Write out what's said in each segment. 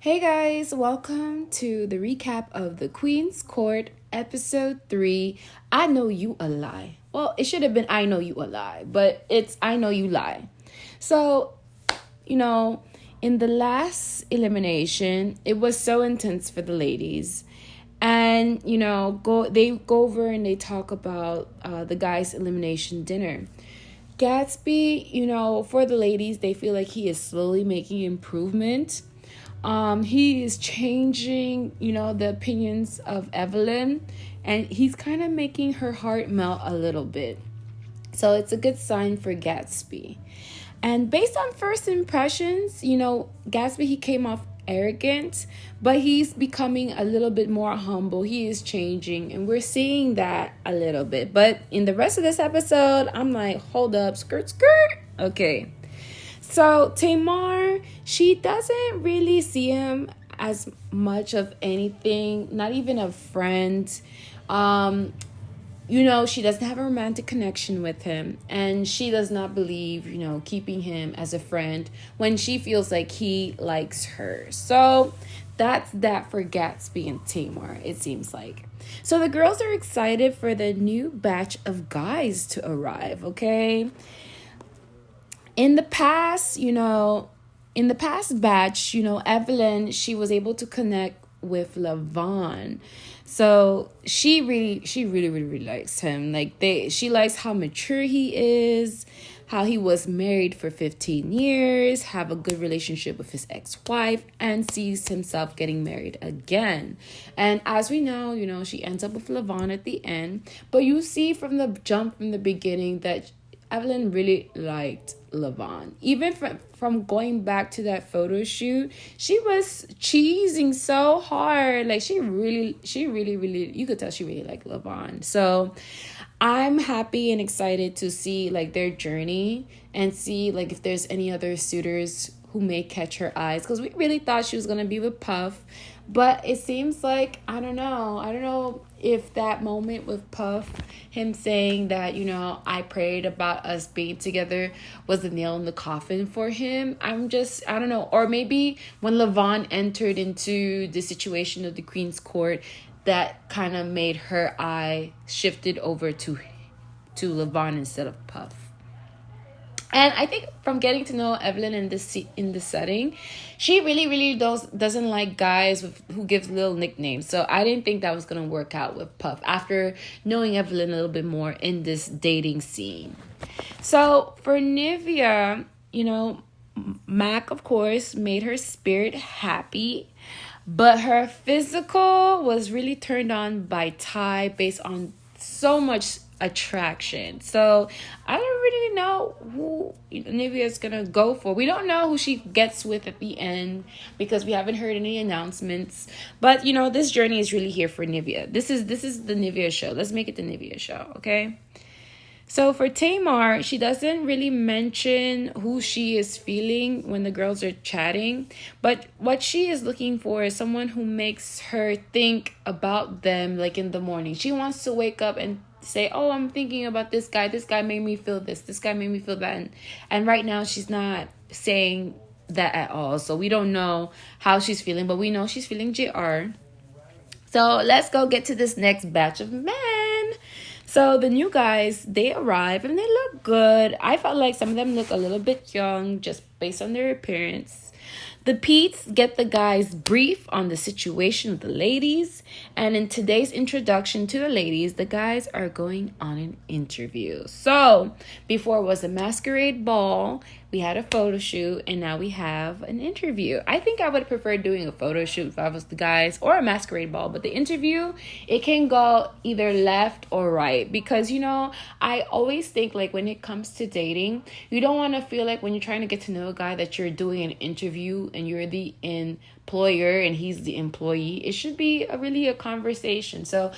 Hey guys, welcome to the recap of The Queen's Court, episode 3. I Know You a Lie. Well, it should have been I Know You a Lie, but it's I Know You Lie. So, in the last elimination, it was so intense for the ladies. And, they go over and they talk about the guys' elimination dinner. Gatsby, for the ladies, they feel like he is slowly making improvement. He is changing, the opinions of Evelyn, and he's kind of making her heart melt a little bit. So it's a good sign for Gatsby. And based on first impressions, Gatsby, he came off arrogant, but he's becoming a little bit more humble. He is changing, and we're seeing that a little bit. But in the rest of this episode, I'm like, hold up, skirt. Okay. So Tamar, she doesn't really see him as much of anything, not even a friend. She doesn't have a romantic connection with him, and she does not believe, keeping him as a friend when she feels like he likes her. So that's that for Gatsby and Tamar, it seems like. So the girls are excited for the new batch of guys to arrive, okay? In the past batch, Evelyn, she was able to connect with Levon. So she really likes him. She likes how mature he is, how he was married for 15 years, have a good relationship with his ex-wife, and sees himself getting married again. And as we know, she ends up with Levon at the end. But you see from the jump from the beginning that Evelyn really liked Levon. Even from going back to that photo shoot, she was cheesing so hard. Like she really, you could tell she really liked Levon. So I'm happy and excited to see their journey and see if there's any other suitors who may catch her eyes, because we really thought she was gonna be with Puff. But it seems like, I don't know if that moment with Puff, him saying that, I prayed about us being together, was the nail in the coffin for him. I don't know. Or maybe when Levon entered into the situation of the Queen's Court, that kind of made her eye shifted over to Levon instead of Puff. And I think from getting to know Evelyn in this setting, she really doesn't like guys who gives little nicknames. So I didn't think that was going to work out with Puff after knowing Evelyn a little bit more in this dating scene. So for Nivea, Mac, of course, made her spirit happy. But her physical was really turned on by Ty based on so much attraction. So I don't really know who Nivea is gonna go for. We don't know who she gets with at the end because we haven't heard any announcements. But this journey is really here for Nivea. This is the Nivea show. Let's make it the Nivea show, okay? So for Tamar, she doesn't really mention who she is feeling when the girls are chatting. But what she is looking for is someone who makes her think about them in the morning. She wants to wake up and say, oh, I'm thinking about this guy. This guy made me feel this. This guy made me feel that. And right now she's not saying that at all. So we don't know how she's feeling, but we know she's feeling JR. So let's go get to this next batch of men. So the new guys, they arrive and they look good. I felt like some of them look a little bit young just based on their appearance. The Pete's get the guys brief on the situation with the ladies. And in today's introduction to the ladies, the guys are going on an interview. So before it was a masquerade ball, we had a photo shoot, and now we have an interview. I think I would prefer doing a photo shoot if I was the guys, or a masquerade ball. But the interview, it can go either left or right. Because, I always think when it comes to dating, you don't want to feel like when you're trying to get to know a guy that you're doing an interview and you're the employer and he's the employee. It should be really a conversation. So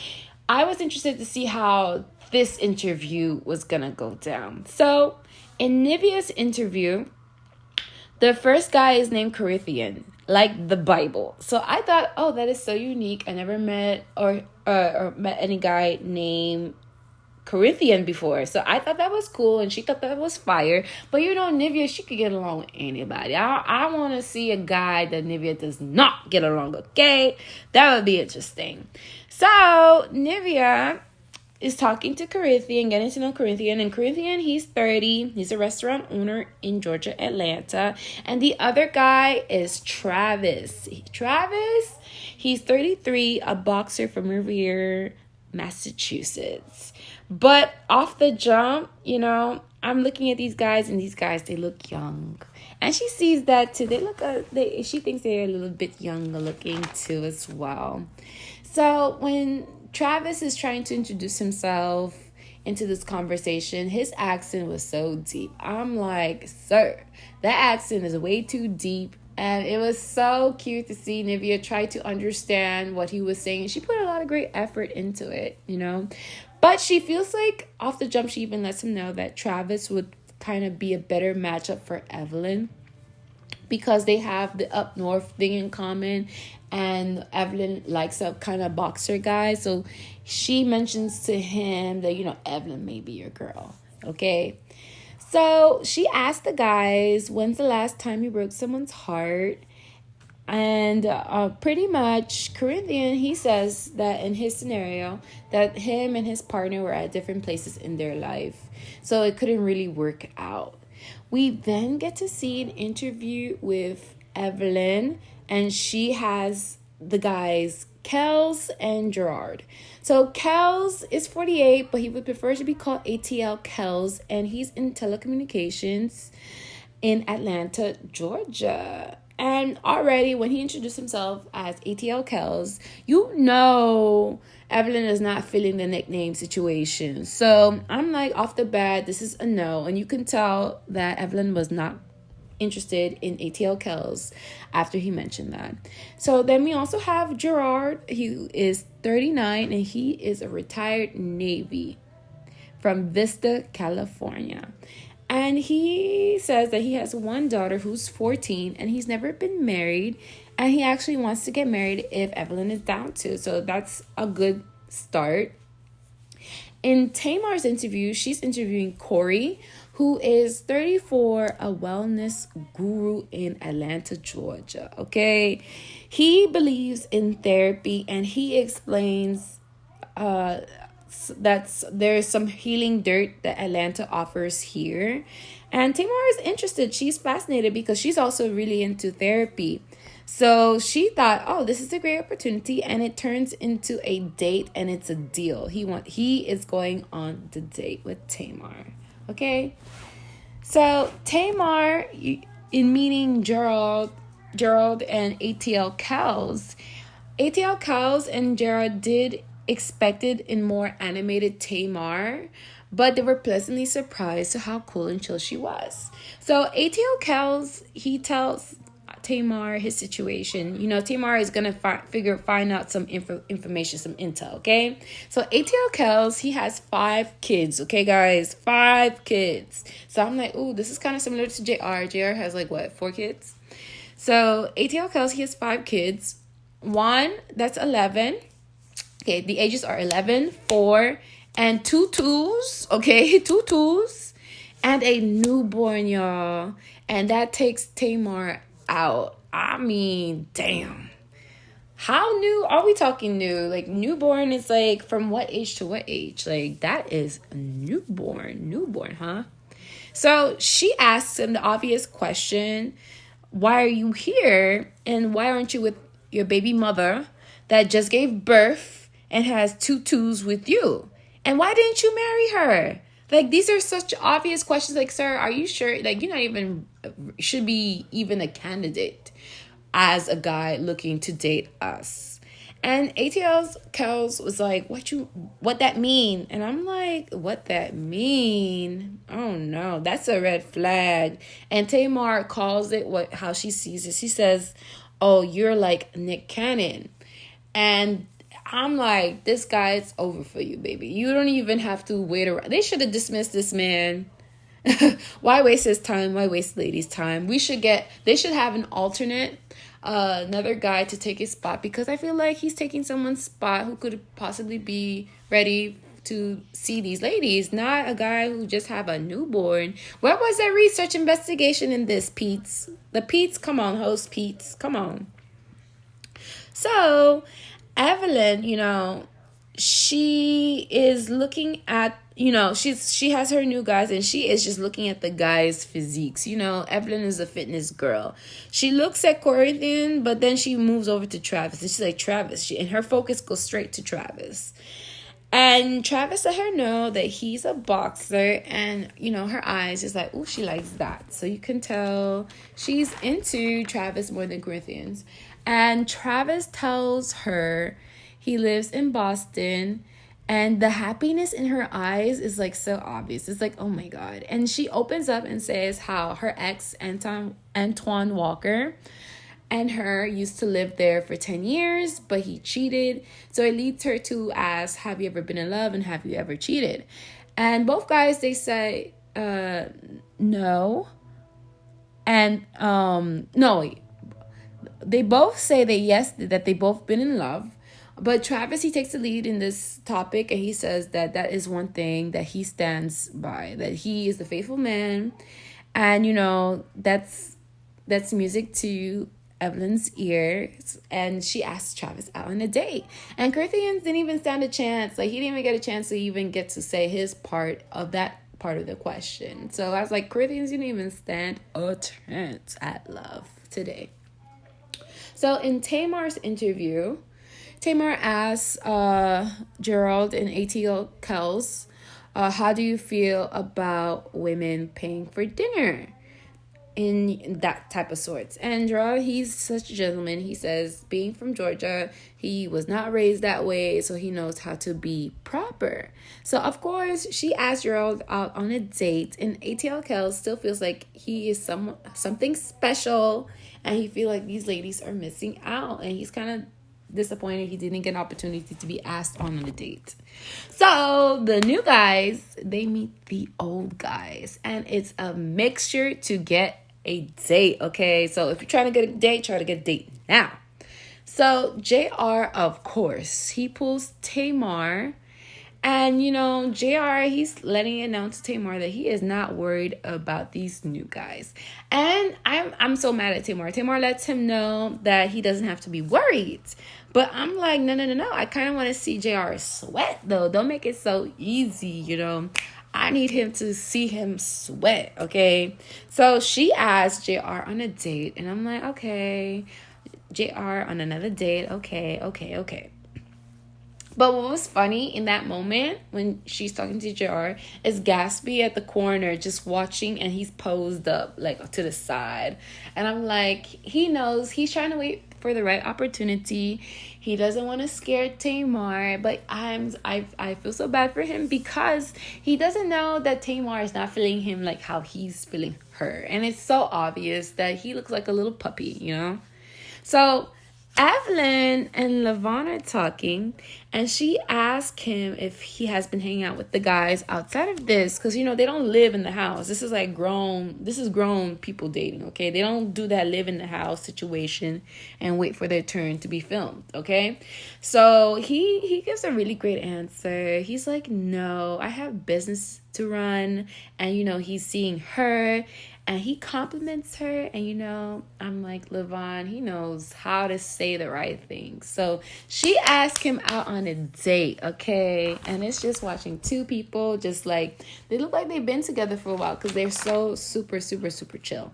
I was interested to see how this interview was going to go down. So in Nivea's interview, the first guy is named Corinthian, like the Bible. So I thought, oh, that is so unique. I never met or met any guy named Corinthian before. So I thought that was cool and she thought that was fire. But Nivea, she could get along with anybody. I want to see a guy that Nivea does not get along with, okay? That would be interesting. So Nivea is talking to Corinthian, getting to know Corinthian. And Corinthian, he's 30. He's a restaurant owner in Georgia, Atlanta. And the other guy is Travis. Travis, he's 33, a boxer from Revere, Massachusetts. But off the jump, I'm looking at these guys, and these guys, they look young. And she sees that too. She thinks they're a little bit younger looking too as well. So when Travis is trying to introduce himself into this conversation, his accent was so deep. I'm like, sir, that accent is way too deep. And it was so cute to see Nivea try to understand what he was saying. She put a lot of great effort into it, But she feels like off the jump, she even lets him know that Travis would kind of be a better matchup for Evelyn, because they have the up north thing in common, and Evelyn likes a kind of boxer guy. So she mentions to him that, Evelyn may be your girl. Okay. So she asked the guys, when's the last time you broke someone's heart? And pretty much Corinthian, he says that in his scenario, that him and his partner were at different places in their life. So it couldn't really work out. We then get to see an interview with Evelyn, and she has the guys Kels and Gerard. So Kels is 48, but he would prefer to be called ATL Kels, and he's in telecommunications in Atlanta, Georgia. And already when he introduced himself as ATL Kels, Evelyn is not feeling the nickname situation. So I'm like, off the bat, this is a no. And you can tell that Evelyn was not interested in ATL Kels after he mentioned that. So then we also have Gerard. He is 39 and he is a retired Navy from Vista, California. And he says that he has one daughter who's 14 and he's never been married. And he actually wants to get married if Evelyn is down to. So that's a good start. In Tamar's interview, she's interviewing Corey, who is 34, a wellness guru in Atlanta, Georgia. Okay. He believes in therapy and he explains that there's some healing dirt that Atlanta offers here. And Tamar is interested. She's fascinated because she's also really into therapy. So she thought, oh, this is a great opportunity. And it turns into a date and it's a deal. He is going on the date with Tamar. Okay. So Tamar, in meeting Gerald and ATL Kels and Gerald did expected in more animated Tamar, but they were pleasantly surprised to how cool and chill she was. So ATL Kels, he tells Tamar his situation. Tamar is gonna find out some information, some intel. Okay, so ATL Kels, he has 5 kids. Okay, guys, 5 kids. So I'm like, ooh, this is kind of similar to JR. JR has 4 kids. So ATL Kels, he has 5 kids. One that's 11. Okay, the ages are 11, 4, and 2 twos. Okay, 2 twos, and a newborn, y'all. And that takes Tamar out. I mean, damn. How new are we talking new? Newborn is from what age to what age? That is a newborn, huh? So she asks him the obvious question, why are you here? And why aren't you with your baby mother that just gave birth and has 2 twos with you? And why didn't you marry her? These are such obvious questions. Sir, are you sure? You're not even, should be even a candidate as a guy looking to date us. And ATL Kels was like, what that mean? And I'm like, what that mean? Oh no, that's a red flag. And Tamar calls it how she sees it. She says, oh, you're like Nick Cannon. And I'm like, this guy is over for you, baby. You don't even have to wait around. They should have dismissed this man. Why waste his time? Why waste ladies' time? They should have an alternate, another guy to take his spot, because I feel like he's taking someone's spot who could possibly be ready to see these ladies, not a guy who just have a newborn. Where was that research investigation in this, Pete's? The Pete's, come on, host Pete's, come on. So Evelyn, she is looking at, she has her new guys, and she is just looking at the guys' physiques. Evelyn is a fitness girl. She looks at Corinthian, but then she moves over to Travis, and she's like, Travis, and her focus goes straight to Travis. And Travis let her know that he's a boxer, and, her eyes is like, oh, she likes that. So you can tell she's into Travis more than Corinthians. And Travis tells her he lives in Boston, and the happiness in her eyes is like so obvious. It's like, oh my God. And she opens up and says how her ex, Antoine Walker, and her used to live there for 10 years, but he cheated. So it leads her to ask, have you ever been in love, and have you ever cheated? And both guys, they say, no. And, no, they both say that yes, that they both been in love. But Travis, he takes the lead in this topic, and he says that is one thing that he stands by, that he is the faithful man. And, that's music to Evelyn's ears. And she asked Travis out on a date. And Corinthians didn't even stand a chance. Like, he didn't even get a chance to even get to say his part of the question. So I was like, Corinthians didn't even stand a chance at love today. So in Tamar's interview, Tamar asks Gerald and ATL Kells, how do you feel about women paying for dinner in that type of sorts? And Gerald, he's such a gentleman. He says, being from Georgia, he was not raised that way, so he knows how to be proper. So, of course, she asked Gerald out on a date, and ATL Kells still feels like he is something special, and he feels like these ladies are missing out, and he's kind of disappointed he didn't get an opportunity to be asked on a date. So the new guys, they meet the old guys, and it's a mixture to get a date. Okay, so if you're trying to get a date, try to get a date now. So JR, of course, he pulls Tamar, and JR, he's letting it known to Tamar that he is not worried about these new guys. And I'm so mad at Tamar. Tamar lets him know that he doesn't have to be worried. But I'm like, no. I kind of want to see JR sweat, though. Don't make it so easy, I need him to see him sweat, okay? So she asked JR on a date, and I'm like, okay, JR on another date, okay. But what was funny in that moment when she's talking to JR is Gatsby at the corner just watching, and he's posed up like to the side. And I'm like, he knows he's trying to wait for the right opportunity. He doesn't want to scare Tamar, but I feel so bad for him because he doesn't know that Tamar is not feeling him like how he's feeling her. And it's so obvious that he looks like a little puppy, So Evelyn and Levon are talking, and she asked him if he has been hanging out with the guys outside of this, because they don't live in the house. This is grown people dating, okay? They don't do that live in the house situation and wait for their turn to be filmed, okay? So he gives a really great answer. He's like, no, I have business to run, and he's seeing her. And he compliments her, and I'm like, Levon, he knows how to say the right thing. So she asked him out on a date, okay? And it's just watching two people just like, they look like they've been together for a while because they're so super, super, super chill.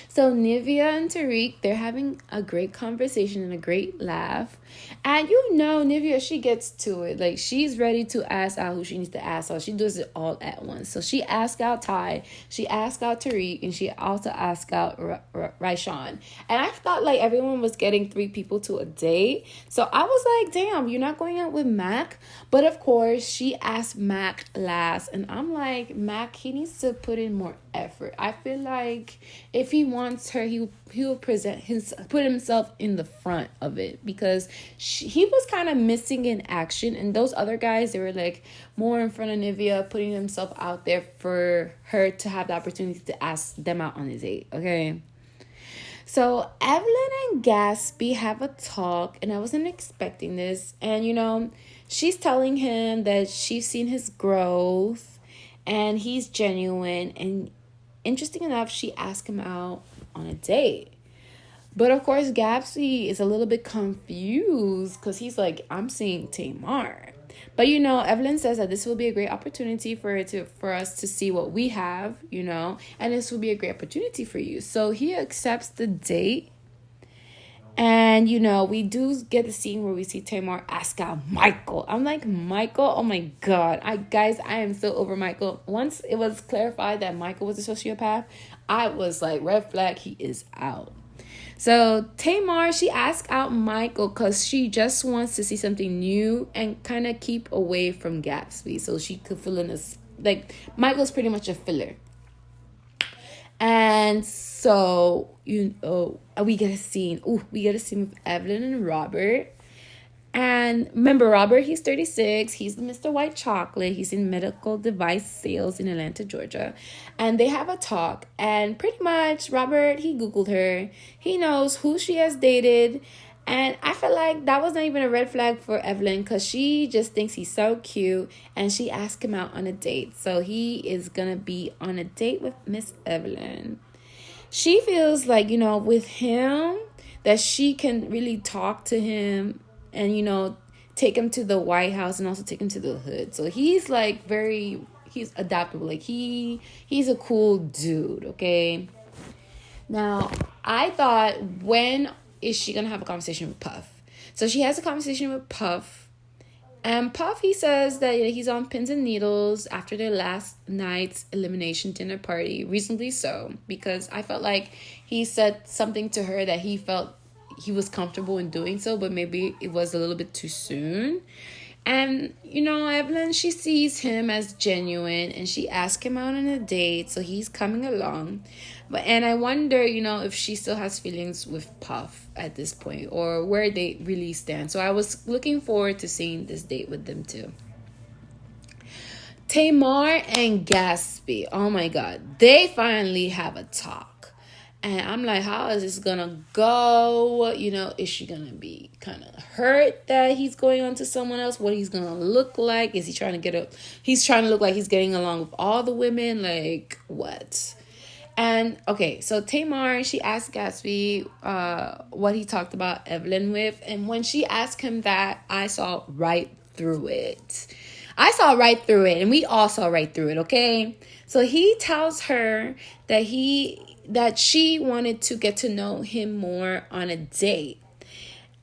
So Nivea and Tariq, they're having a great conversation and a great laugh. And Nivea, she gets to it. Like, she's ready to ask out who she needs to ask out. She does it all at once. So she asked out Ty, she asked out Tariq, and she also asked out Raishan. And I thought, like, everyone was getting 3 people to a date. So I was like, damn, you're not going out with Mac? But, of course, she asked Mac last. And I'm like, Mac, he needs to put in more effort. I feel like if he wants her, he will put himself in the front of it, because he was kind of missing in action, and those other guys, they were like more in front of Nivea, putting himself out there for her to have the opportunity to ask them out on a date, okay? So Evelyn and Gatsby have a talk, and I wasn't expecting this. And she's telling him that she's seen his growth, and he's genuine. And interesting enough, she asked him out on a date. But of course, Gatsby is a little bit confused because he's like, I'm seeing Tamar. But Evelyn says that this will be a great opportunity for us to see what we have, and this will be a great opportunity for you. So he accepts the date. And we do get the scene where we see Tamar ask out Michael. I'm like, Michael, oh my god. I am so over Michael. Once it was clarified that Michael was a sociopath, I was like, red flag, he is out. So Tamar, she asked out Michael because she just wants to see something new and kind of keep away from Gatsby, so she could fill in this. Like, Michael's pretty much a filler. And so we get a scene. We get a scene with Evelyn and Robert. And remember, Robert, he's 36. He's the Mr. White Chocolate. He's in medical device sales in Atlanta, Georgia. And they have a talk. And pretty much, Robert, he Googled her. He knows who she has dated. And I feel like that was not even a red flag for Evelyn because she just thinks he's so cute. And she asked him out on a date. So he is going to be on a date with Miss Evelyn. She feels like, with him, that she can really talk to him and take him to the White House and also take him to the hood. So he's like he's adaptable. Like he's a cool dude, okay? Now, I thought, when is she gonna have a conversation with Puff? So she has a conversation with Puff, and Puff, he says that he's on pins and needles after their last night's elimination dinner party. Reasonably so, because I felt like he said something to her that he felt he was comfortable in doing so, but maybe it was a little bit too soon. And Evelyn, she sees him as genuine, and she asked him out on a date, so he's coming along. And I wonder if she still has feelings with Puff at this point, or where they really stand. So I was looking forward to seeing this date with them too. Tamar and Gatsby, oh my god, they finally have a talk. And I'm like, how is this gonna go? Is she gonna be kind of hurt that he's going on to someone else? What he's gonna look like? Is he trying to he's trying to look like he's getting along with all the women? Like, what? And, okay, so Tamar, she asked Gatsby what he talked about Evelyn with. And when she asked him that, I saw right through it. And we all saw right through it, okay? So he tells her that she wanted to get to know him more on a date.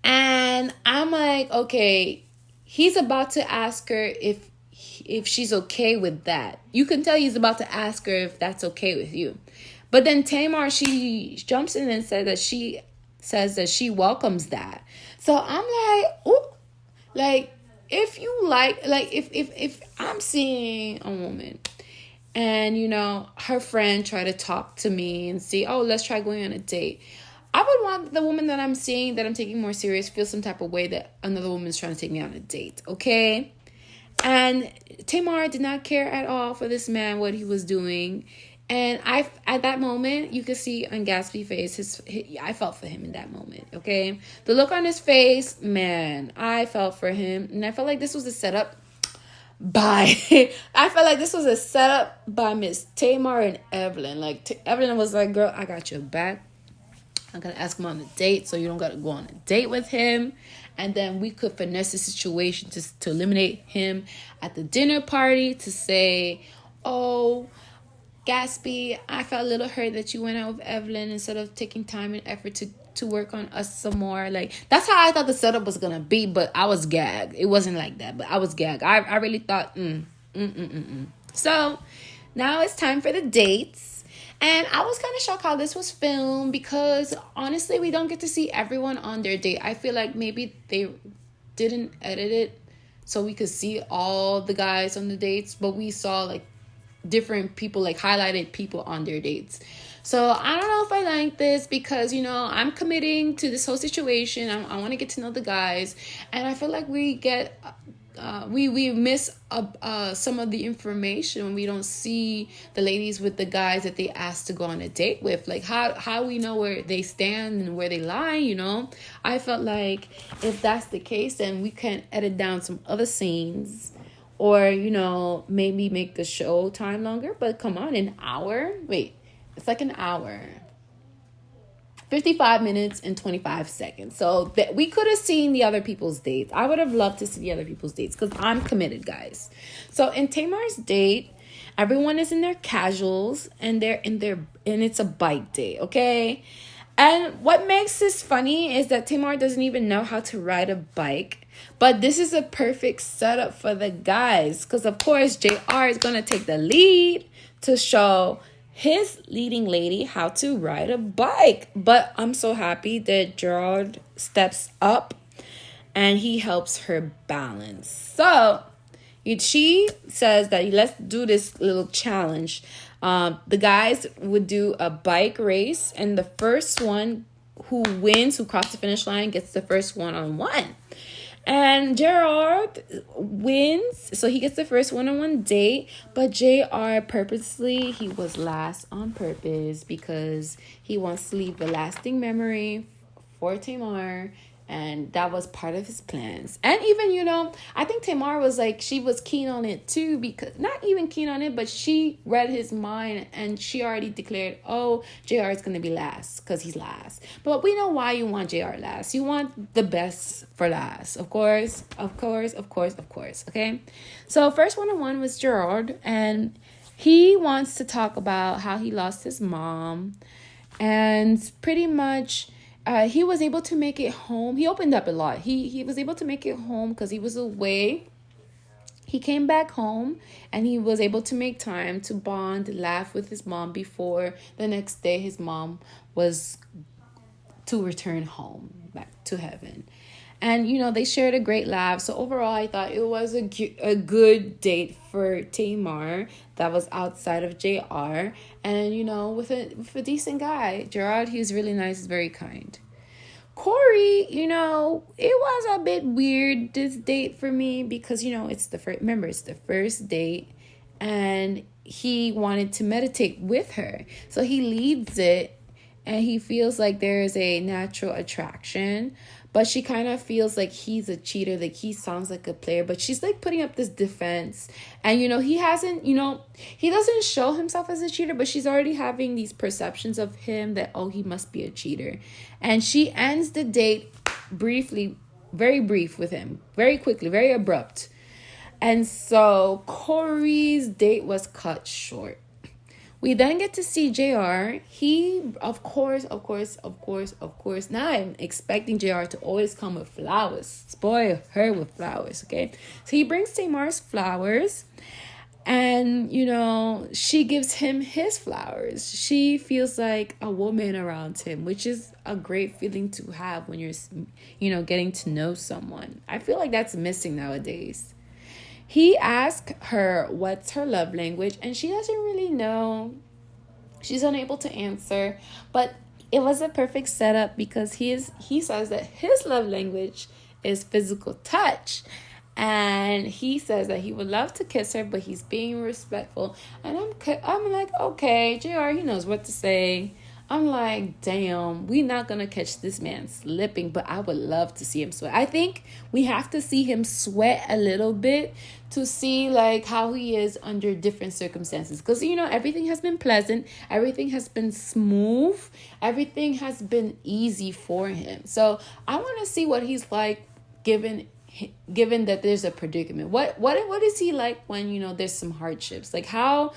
And I'm like, okay, he's about to ask her if she's okay with that. You can tell he's about to ask her if that's okay with you. But then Tamar, she jumps in and says that she welcomes that. So I'm like, oh, like, if you if I'm seeing a woman and, her friend try to talk to me and see, oh, let's try going on a date, I would want the woman that I'm seeing, that I'm taking more serious, feel some type of way that another woman's trying to take me on a date, okay? And Tamar did not care at all for this man, what he was doing. And at that moment, you could see on Gatsby's face, I felt for him in that moment, okay? The look on his face, man, I felt for him. And I felt like this was a setup by Miss Tamar and Evelyn. Like, Evelyn was like, girl, I got your back. I'm going to ask him on a date, so you don't got to go on a date with him. And then we could finesse the situation to eliminate him at the dinner party, to say, oh, Gatsby, I felt a little hurt that you went out with Evelyn instead of taking time and effort to work on us some more. Like, that's how I thought the setup was going to be, but I was gagged. It wasn't like that, but I was gagged. I really thought, So, now it's time for the dates. And I was kind of shocked how this was filmed because, honestly, we don't get to see everyone on their date. I feel like maybe they didn't edit it so we could see all the guys on the dates, but we saw, like, different people, like highlighted people on their dates. So I don't know if I like this because, I'm committing to this whole situation. I want to get to know the guys. And I feel like we get we miss some of the information when we don't see the ladies with the guys that they asked to go on a date with. Like, how we know where they stand and where they lie, you know? I felt like if that's the case, then we can edit down some other scenes, or, you know, maybe make the show time longer. But come on, an hour? Wait, it's like an hour. 55 minutes and 25 seconds. So that we could have seen the other people's dates. I would have loved to see the other people's dates because I'm committed, guys. So in Tamar's date, everyone is in their casuals and it's a bike date, okay? And what makes this funny is that Tamar doesn't even know how to ride a bike. But this is a perfect setup for the guys, because of course JR is going to take the lead to show his leading lady how to ride a bike. But I'm so happy that Gerard steps up and he helps her balance. So she says that let's do this little challenge. The guys would do a bike race, and the first one who crosses the finish line, gets the first one-on-one. And Gerard wins, so he gets the first one-on-one date. But JR he was last on purpose because he wants to leave a lasting memory for Tamar. And that was part of his plans. And even, you know, I think Tamar was like, she was keen on it too, because not even keen on it, but she read his mind and she already declared, oh, JR is going to be last because he's last. But we know why you want JR last. You want the best for last. Of course. Okay. So first one-on-one was Gerard, and he wants to talk about how he lost his mom, and pretty much he was able to make it home. He opened up a lot. He was able to make it home because he was away. He came back home and he was able to make time to bond, laugh with his mom before the next day his mom was to return home back to heaven. And, you know, they shared a great laugh. So overall, I thought it was a good date for Tamar that was outside of JR. And, you know, with a decent guy. Gerard, he was really nice, he's very kind. Corey, you know, it was a bit weird, this date for me, because, you know, it's the first date. And he wanted to meditate with her. So he leads it and he feels like there is a natural attraction. But she kind of feels like he's a cheater, like he sounds like a player, but she's like putting up this defense. And, you know, he doesn't show himself as a cheater, but she's already having these perceptions of him that, oh, he must be a cheater. And she ends the date briefly, very brief with him, very quickly, very abrupt. And so Corey's date was cut short. We then get to see JR. He, of course. Now I'm expecting JR to always come with flowers. Spoil her with flowers, okay? So he brings Tamar's flowers. And, you know, she gives him his flowers. She feels like a woman around him, which is a great feeling to have when you're, you know, getting to know someone. I feel like that's missing nowadays. He asked her what's her love language, and she doesn't really know. She's unable to answer, but it was a perfect setup because he says that his love language is physical touch, and he says that he would love to kiss her, but he's being respectful. And I'm like, okay, JR, he knows what to say. I'm like, damn, we're not going to catch this man slipping, but I would love to see him sweat. I think we have to see him sweat a little bit to see like how he is under different circumstances. Because, you know, everything has been pleasant. Everything has been smooth. Everything has been easy for him. So I want to see what he's like given that there's a predicament. What is he like when, you know, there's some hardships? Like, how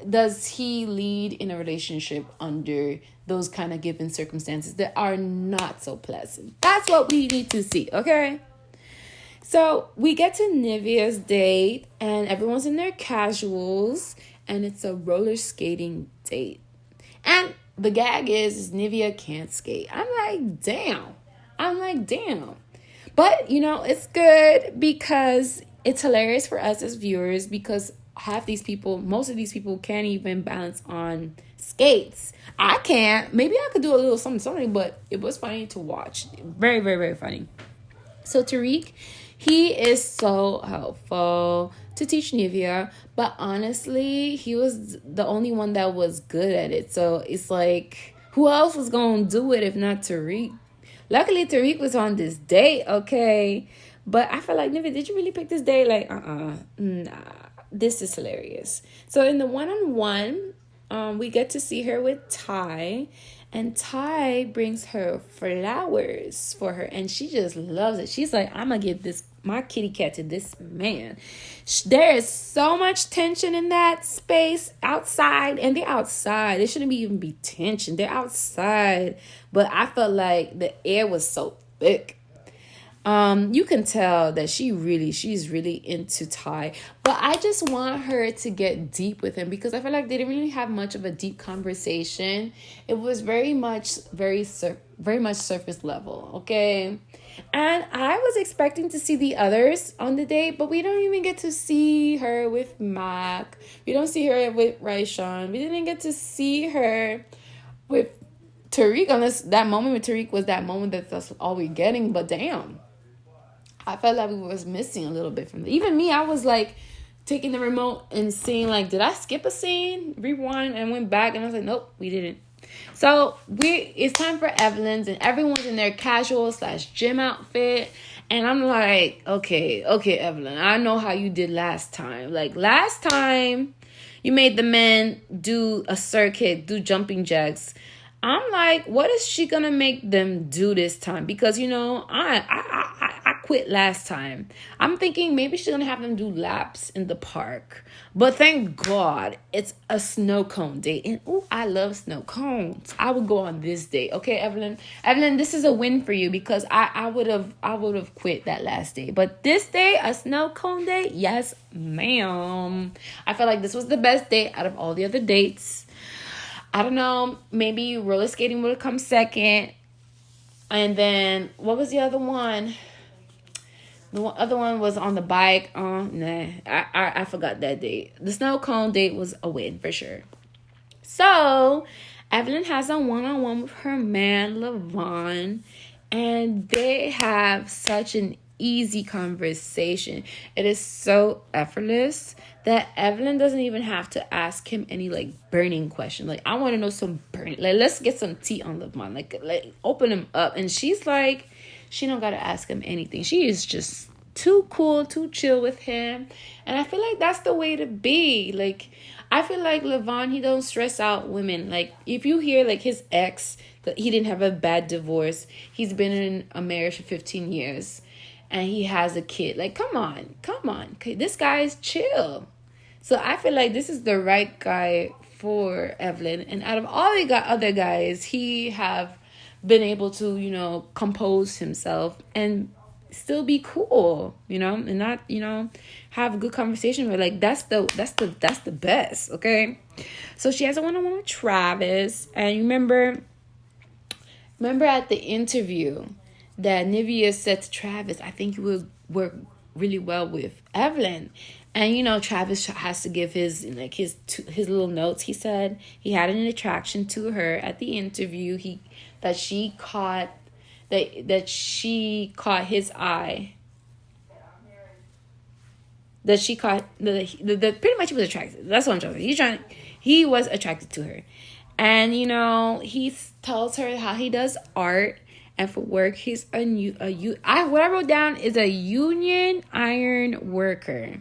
does he lead in a relationship under those kind of given circumstances that are not so pleasant? That's what we need to see, okay? So we get to Nivea's date, and everyone's in their casuals, and it's a roller skating date. And the gag is Nivea can't skate. I'm like, damn. But, you know, it's good because it's hilarious for us as viewers, because most of these people can't even balance on skates. I can't. Maybe I could do a little something, but it was funny to watch. Very, very, very funny. So Tariq, He is so helpful to teach Nivea, but honestly, he was the only one that was good at it. So it's like, who else was going to do it if not Tariq? Luckily, Tariq was on this date, okay? But I feel like, Nivea, did you really pick this date? Like, nah. This is hilarious. So in the one-on-one, we get to see her with Ty, and Ty brings her flowers for her, and she just loves it. She's like, I'm gonna give this my kitty cat to this man. There is so much tension in that space outside, and they're outside. There shouldn't even be tension. They're outside, but I felt like the air was so thick. You can tell that she's really into Ty, but I just want her to get deep with him because I feel like they didn't really have much of a deep conversation. It was very much surface level, okay? And I was expecting to see the others on the date, but we don't even get to see her with Mac. We don't see her with Raishan. We didn't get to see her with Tariq, unless that moment with Tariq was that moment that's all we're getting. But damn, I felt like we was missing a little bit from it. Even me, I was like taking the remote and seeing like, did I skip a scene? Rewind and went back and I was like, nope, we didn't. So it's time for Evelyn's, and everyone's in their casual/gym outfit. And I'm like, okay, Evelyn, I know how you did last time. Like last time you made the men do a circuit, do jumping jacks. I'm like, what is she gonna make them do this time? Because I quit last time. I'm thinking maybe she's gonna have them do laps in the park. But thank God it's a snow cone date. And I love snow cones. I would go on this date. Okay, Evelyn. Evelyn, this is a win for you because I would have quit that last day. But this day, a snow cone date, yes, ma'am. I felt like this was the best date out of all the other dates. I don't know, maybe roller skating would have come second. And then, what was the other one? The other one was on the bike. Nah, I forgot that date. The snow cone date was a win for sure. So, Evelyn has a one-on-one with her man, Levon. And they have such an easy conversation. It is so effortless that Evelyn doesn't even have to ask him any like burning question. Like, I want to know some burning, like, let's get some tea on Levon. Like open him up. And she's like, she don't gotta ask him anything. She is just too cool, too chill with him. And I feel like that's the way to be. Like, I feel like Levon, he don't stress out women. Like, if you hear like his ex, that he didn't have a bad divorce, he's been in a marriage for 15 years and he has a kid. Like, come on. Okay, this guy is chill. So I feel like this is the right guy for Evelyn. And out of all the other guys, he have been able to, compose himself and still be cool, and not, have a good conversation. But like, that's the best. Okay. So she has a one-on-one with Travis. And remember at the interview that Nivea said to Travis, I think you would work really well with Evelyn. And Travis has to give his little notes. He said he had an attraction to her at the interview. That she caught his eye. That she caught the pretty much he was attracted. That's what I'm trying to say. He was attracted to her. And he tells her how he does art. And for work, he's what I wrote down is a union iron worker.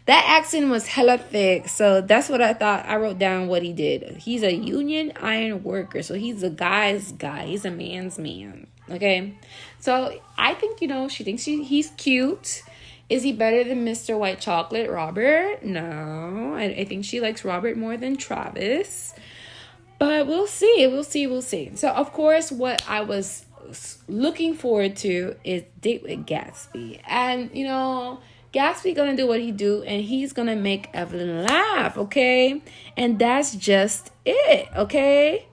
That accent was hella thick, so that's what I thought. I wrote down what he did. He's a union iron worker, so he's a guy's guy. He's a man's man, okay? So I think, she thinks he's cute. Is he better than Mr. White Chocolate, Robert? No, I think she likes Robert more than Travis. But we'll see. So, of course, what I was looking forward to is date with Gatsby. And, Gatsby gonna do what he do, and he's gonna make Evelyn laugh, okay? And that's just it, okay?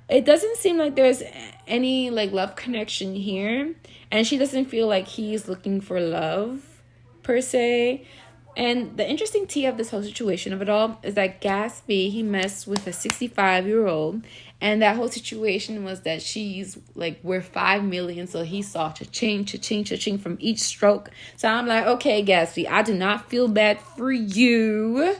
It doesn't seem like there's any, like, love connection here. And she doesn't feel like he's looking for love, per se. And the interesting tea of this whole situation of it all is that Gatsby, he messed with a 65-year-old And that whole situation was that she's like, we're 5 million. So he saw cha-ching, cha-ching, cha-ching from each stroke. So I'm like, okay, Gatsby, I do not feel bad for you.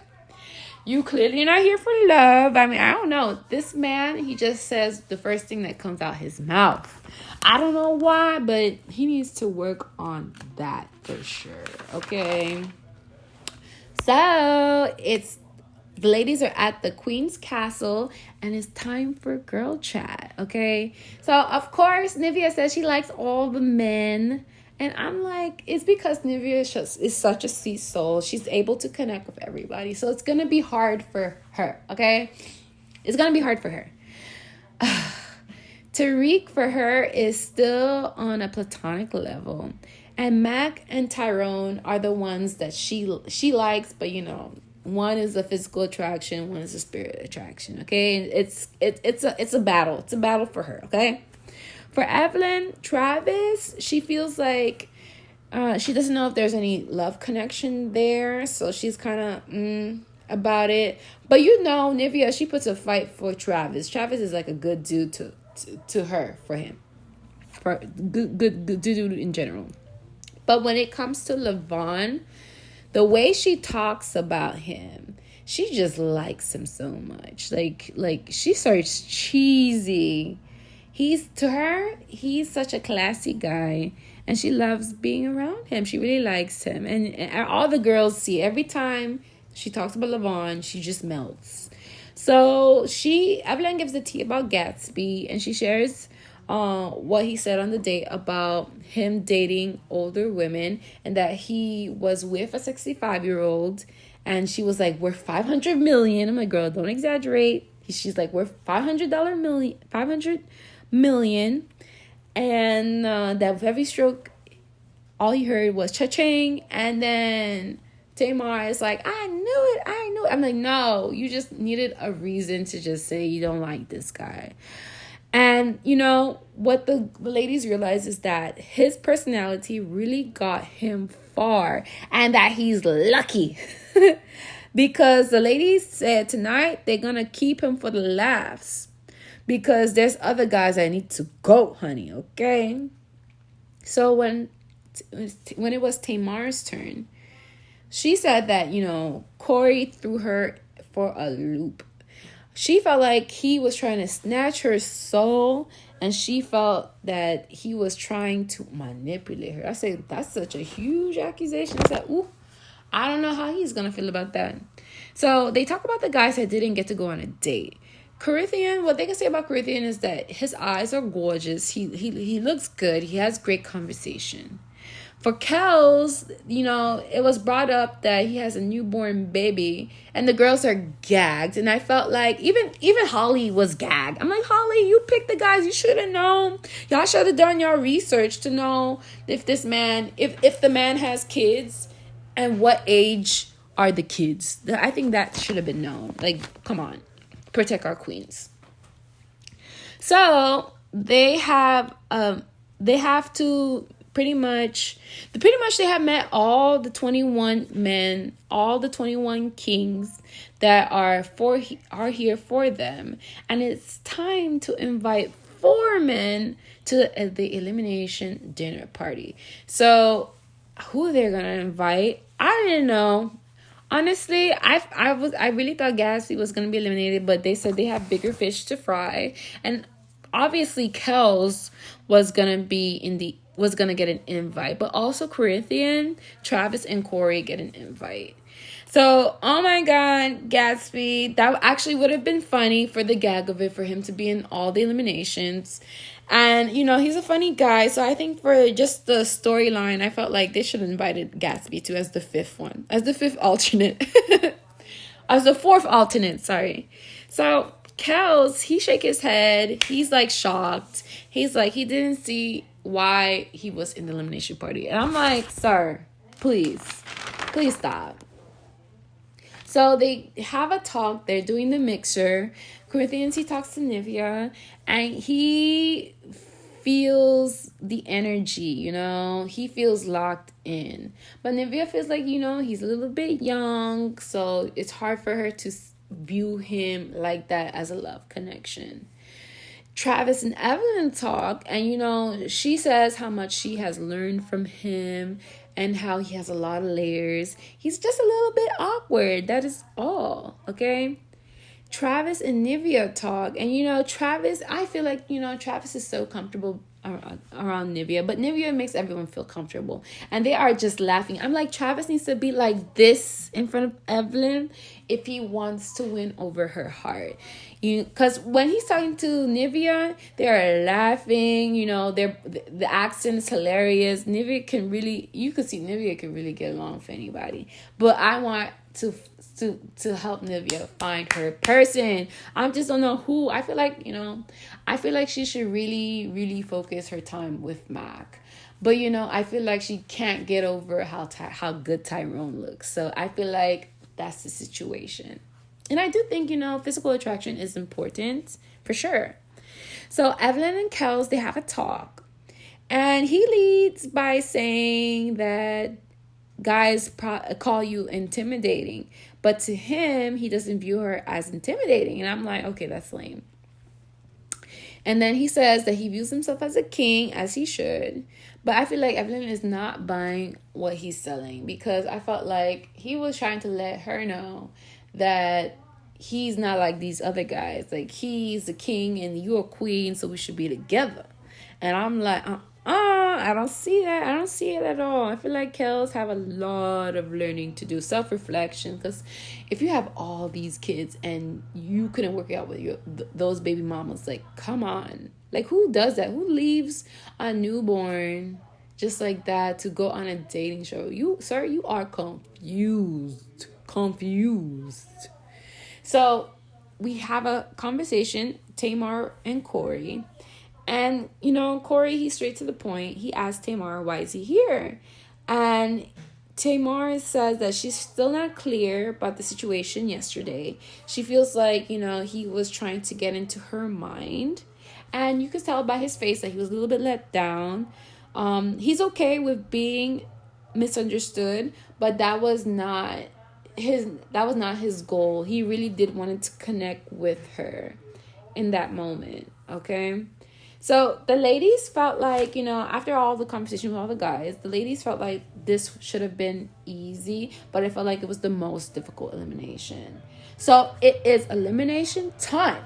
You clearly not here for love. I mean, I don't know. This man, he just says the first thing that comes out his mouth. I don't know why, but he needs to work on that for sure. Okay. So the ladies are at the Queen's Castle and it's time for girl chat. Okay. So of course, Nivea says she likes all the men. And I'm like, it's because Nivea is such a sweet soul. She's able to connect with everybody. So it's going to be hard for her, okay? It's going to be hard for her. Tariq, for her, is still on a platonic level. And Mac and Tyrone are the ones that she likes. But, you know, one is a physical attraction. One is a spirit attraction, okay? It's a battle. It's a battle for her, okay? For Evelyn, Travis, she feels like she doesn't know if there's any love connection there. So she's kind of about it. But you know, Nivea, she puts a fight for Travis. Travis is like a good dude to her, for him. For good dude in general. But when it comes to Levon, the way she talks about him, she just likes him so much. Like she starts cheesy. He's such a classy guy, and she loves being around him. She really likes him. And all the girls see, every time she talks about Levon, she just melts. So Evelyn gives the tea about Gatsby, and she shares what he said on the date about him dating older women, and that he was with a 65-year-old, and she was like, we're 500 million. I'm like, girl, don't exaggerate. She's like, we're $500 million, and that with every stroke, all he heard was cha-ching, and then Tamar is like, I knew it. I'm like, no, you just needed a reason to just say you don't like this guy. And you know what the ladies realize is that his personality really got him far, and that he's lucky. Because the ladies said tonight they're gonna keep him for the laughs. Because there's other guys that need to go, honey, okay? So when it was Tamar's turn, she said that, you know, Corey threw her for a loop. She felt like he was trying to snatch her soul, and she felt that he was trying to manipulate her. I said, that's such a huge accusation. I said, ooh, I don't know how he's going to feel about that. So they talk about the guys that didn't get to go on a date. Corinthian, what they can say about Corinthian is that his eyes are gorgeous. He looks good. He has great conversation. For Kels, you know, it was brought up that he has a newborn baby, and the girls are gagged. And I felt like even Holly was gagged. I'm like, Holly, you picked the guys. You should have known. Y'all should have done your research to know if this man, if the man has kids, and what age are the kids. I think that should have been known. Like, come on. Protect our queens. So they have to pretty much they have met all the 21 men, all the 21 kings that are here for them, and it's time to invite 4 men to the elimination dinner party. So who they're gonna invite, I didn't know. Honestly, I really thought Gatsby was going to be eliminated, but they said they have bigger fish to fry. And obviously Kels was going to get an invite, but also Corinthian, Travis, and Corey get an invite. So, oh my God, Gatsby, that actually would have been funny for the gag of it, for him to be in all the eliminations. And, you know, he's a funny guy. So I think for just the storyline, I felt like they should have invited Gatsby too as the 5th alternate. As the 4th alternate, sorry. So Kels, he shake his head. He's like shocked. He's like, he didn't see why he was in the elimination party. And I'm like, sir, please stop. So they have a talk. They're doing the mixer. Corinthians, he talks to Nivea, and he feels the energy, you know. He feels locked in. But Nivea feels like, you know, he's a little bit young, so it's hard for her to view him like that as a love connection. Travis and Evelyn talk, and she says how much she has learned from him and how he has a lot of layers. He's just a little bit awkward. That is all, okay? Travis and Nivea talk, and Travis, I feel like Travis is so comfortable around Nivea, but Nivea makes everyone feel comfortable, and they are just laughing. I'm like, Travis needs to be like this in front of Evelyn if he wants to win over her heart. Because when he's talking to Nivea, they are laughing. The accent is hilarious. Nivea can really, you could see Nivea can really get along with anybody. But I want to help Nivea find her person. I just don't know who. I feel like she should really, really focus her time with Mac. But I feel like she can't get over how good Tyrone looks. So I feel like that's the situation. And I do think, physical attraction is important for sure. So Evelyn and Kels, they have a talk. And he leads by saying that guys call you intimidating. But to him, he doesn't view her as intimidating. And I'm like, okay, that's lame. And then he says that he views himself as a king, as he should. But I feel like Evelyn is not buying what he's selling, because I felt like he was trying to let her know that he's not like these other guys. Like, he's a king and you're a queen, so we should be together. And I'm like, I don't see that. I don't see it at all. I feel like Kels have a lot of learning to do, self-reflection. Because if you have all these kids and you couldn't work out with those baby mamas, like, come on. Like, who does that? Who leaves a newborn just like that to go on a dating show? You are confused. So we have a conversation, Tamar and Corey. And, Corey, he's straight to the point. He asked Tamar, why is he here? And Tamar says that she's still not clear about the situation yesterday. She feels like, he was trying to get into her mind. And you could tell by his face that he was a little bit let down. He's okay with being misunderstood, but that was not his goal. He really did want to connect with her in that moment, okay? So the ladies felt like, after all the conversation with all the guys, the ladies felt like this should have been easy, but I felt like it was the most difficult elimination. So it is elimination time.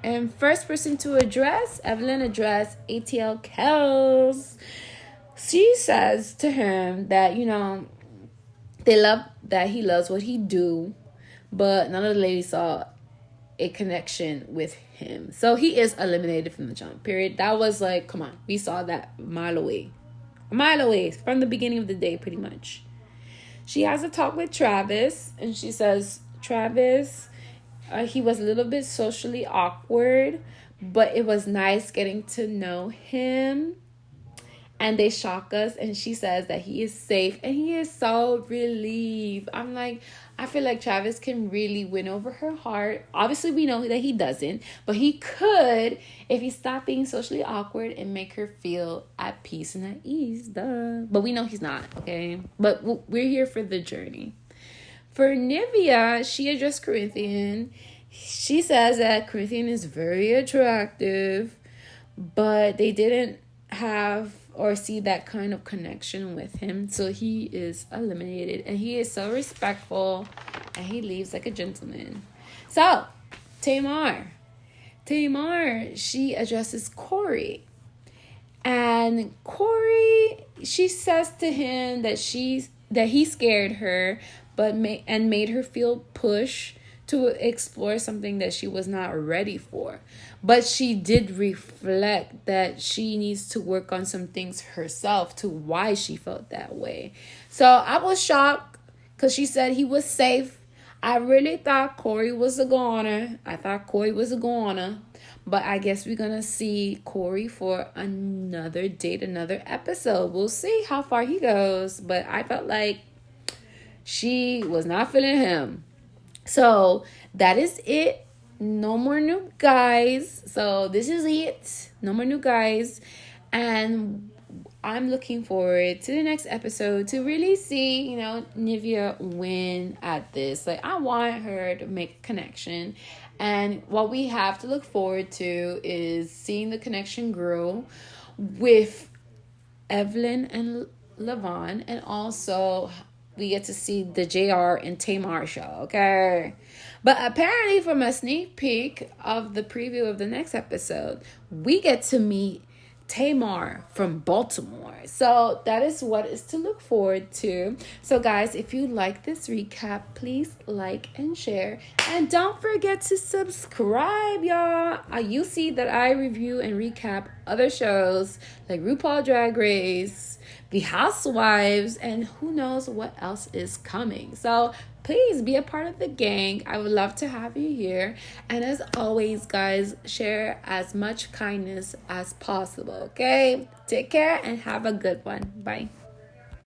And first person to address, Evelyn addressed ATL Kels. She says to him that, they love that he loves what he do, but none of the ladies saw a connection with him. So he is eliminated from the jump, period. That was like, come on, we saw that a mile away from the beginning of the day, pretty much. She has a talk with Travis, and she says, Travis, he was a little bit socially awkward, but it was nice getting to know him. And they shock us, and she says that he is safe, and he is so relieved. I'm like, I feel like Travis can really win over her heart. Obviously, we know that he doesn't, but he could if he stopped being socially awkward and make her feel at peace and at ease. Duh. But we know he's not, okay? But we're here for the journey. For Nivea, she addressed Corinthian. She says that Corinthian is very attractive, but they didn't have or see that kind of connection with him, so he is eliminated. And he is so respectful, and he leaves like a gentleman. So Tamar, she addresses Corey, and Corey, she says to him that he scared her, but made her feel pushed to explore something that she was not ready for. But she did reflect that she needs to work on some things herself to why she felt that way. So I was shocked because she said he was safe. I really thought Corey was a goner. But I guess we're going to see Corey for another date, another episode. We'll see how far he goes. But I felt like she was not feeling him. So that is it. No more new guys. So this is it. No more new guys. And I'm looking forward to the next episode to really see, Nivea win at this. Like, I want her to make a connection. And what we have to look forward to is seeing the connection grow with Evelyn and Levon, and also we get to see the JR and Tamar show, okay? But apparently, from a sneak peek of the preview of the next episode, we get to meet Tamar from Baltimore. So that is what is to look forward to. So guys, if you like this recap, please like and share. And don't forget to subscribe, y'all. You see that I review and recap other shows like RuPaul Drag Race, The Housewives, and who knows what else is coming. So please be a part of the gang. I would love to have you here. And as always, guys, share as much kindness as possible, okay? Take care and have a good one. Bye.